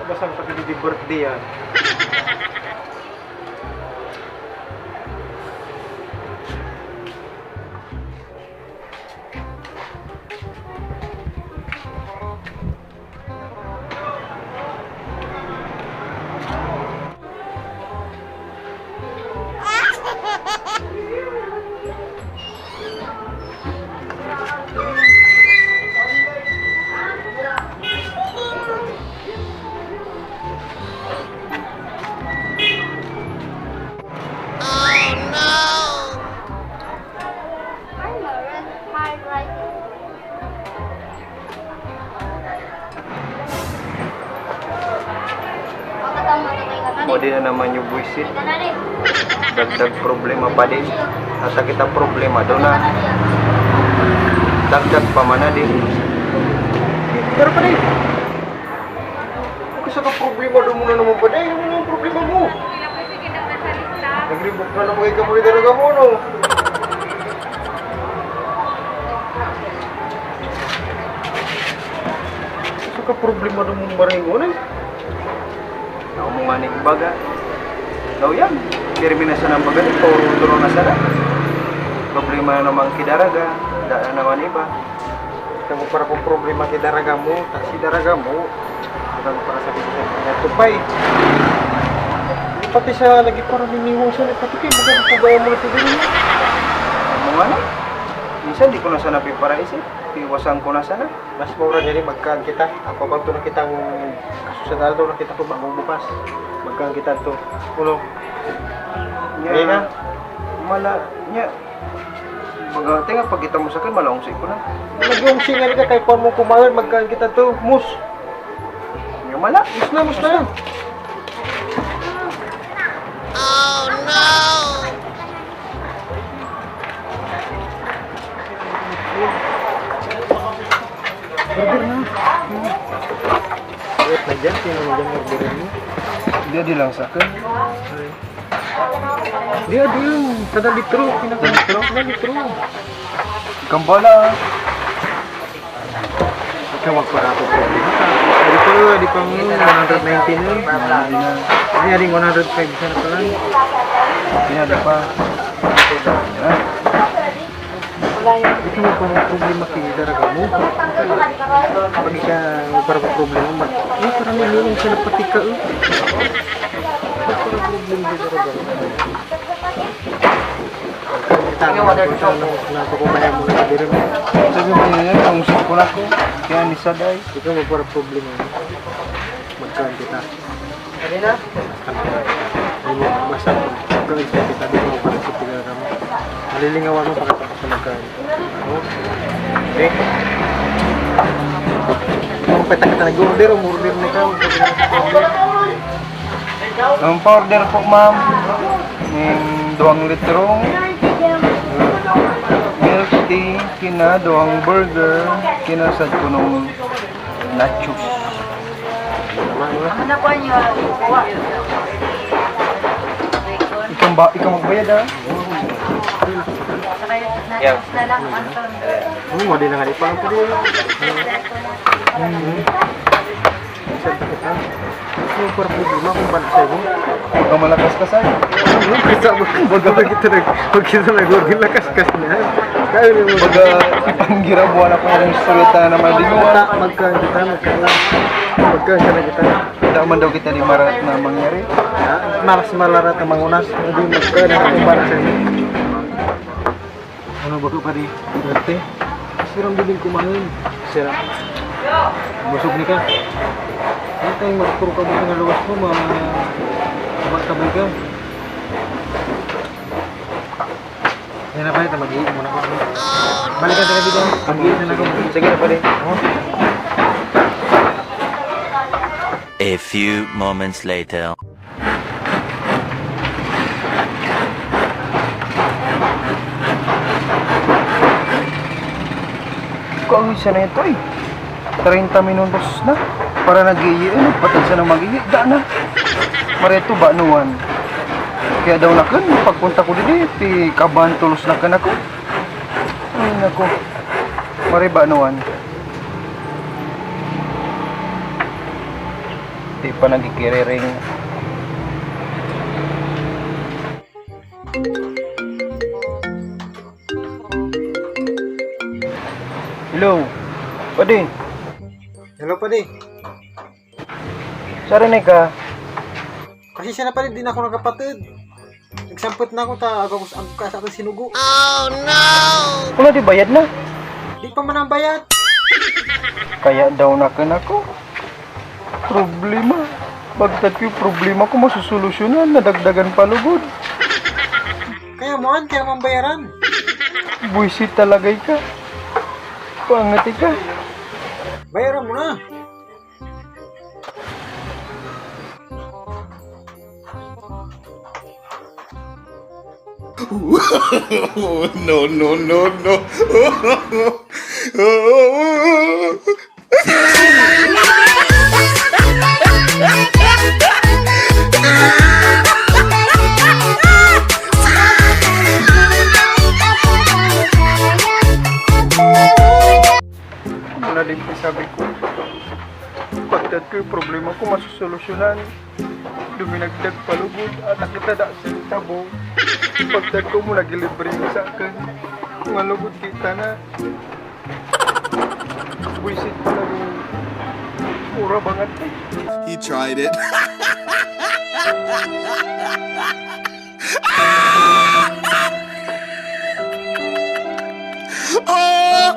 Basta pag hindi birthday yan. Pwede na naman yung buisit. Dagdag problema pa din. Nasa kita problema doon na. Dagdag pa man na din. Pero pa din. Kasi ka problema doon muna naman pa din. Ano yung problema mo? Nagribok na naman kayo kamulit talaga mo, no? Kasi ka problema doon mong baringon eh. Ako mong maning baga. Daw yan. Terminasyon ng baga. Puro na sana. Problema na naman kidaraga. Daan naman iba. Ito mo para kung problema kidaraga mo. Tak si daraga mo. Ito mo para sabi ko. Tupay. Pati siya lagi parang niniwang siya. Pati kayo magandang pagaya mo na tigilin mo. Ano nga na? Minsan di ko na sana piparaisip. Iwasan ko na sana. Mas mura niya rin magkaan kita. Ako ba ito na kitang kasusadal daw na kita ito bagong bukas. Magkaan kita ito. Uno. Ngayon na. Mala. Nya. Magante nga pag kita mo sa akin, malaungsi ko na. Nag-iungsi nga rin ka kahit pa mo kumain. Magkaan kita ito. Mus. Nga mala. Mus na yan. Oh no! Burger na. Wait na dyan. Sino mo dyan burger mo? Dia di lang sa akin. Dia yung kada litro. Kada litro. Kambala. Ikaw magparato po. Di pa mo 119 yun. Ini ada 105 sana pa lang. Ini ada pa. Ito mo pa ng problema kinidaraga mo. Pag ka para pa problema mo. Parang nilulong sila pati ka. Para problema kinidaraga mo. Kita na pagkumbaya mo na diri mo. Sabi mo yan, ang usap ko na ko. Kaya ni Saday. Ikaw mo para problema mo. Magkaan kita. Kali na? Hindi mo basta gawin sa kita. Di mo para sa pinagara mo. Malilingawan mo pagkatapos sa magkaan. Okay? Kung peta kita nag-order, umorder na ikaw. Ang pa-order po, ma'am. Yung 2 litrong milk tea, kina 2 burger, kinasad ko nung nachos. Ano po niyo? Ikaw magbayad ha? Yeah. Na lang, Mo din na nga ipang ko din. Saan pa kita? Yung para problema kung paano sa'yo. Huwag ka malakas ka sa'yo. Huwag kita nag-orgin lakas-kas na. Kaya mo ipanggira buwan ako ng salita naman din mo. Magkaan kita. Magkaan kita. Hindi man daw kita di marat na mangyari. Malas malarat na mangunas. Hindi magkaan na kung paano sa'yo. Ano ba ko pa di? Berarti? Sirang biling kumain. Sirang. Busog ni ka. Ano tayong magpuro ka buti na luwas mo, tabag-tabay ka. Yan na pa ito, mag-iit muna ko. Balikan sa video. Mag-iit na ako. Sige na pa rin. A few moments later. Kung isa na ito eh. 30 minutos na. Para nag-iiyo, patag sa nang mag-iiyo. Da na. Mareto ba nuwan? Kaya daw na kan, pagpunta ko din eh, kabahan tulos na kan ako. Ay nako. Mare ba nuwan? Di pa nagkikiriring. Hello, pwede. Hello pa di. Sarinig ka. Kasi siya na pa di na ako nakapatid. Nagsampot na ako ta agos ang ka sa akin sinugo. Kung di bayad na. Di pa man ang bayad. Kaya daw na ako. Problema. Bagtat ko yung problema ko masusolusyonan. Nadagdagan palugod. Kaya moan kaya man bayaran. Buisit talagay ka. Pangati ka. Bayaran mo na. No, no, no, no. Muna din sabi ko. Bagtat ko yung problema ko masusolusyonan. Duminagdag palugod at nakita da sa tabo. Bagtat ko muna gilibre sa akin. Malugod kita na. Buisit pala yung mura banget. He tried it. Oh!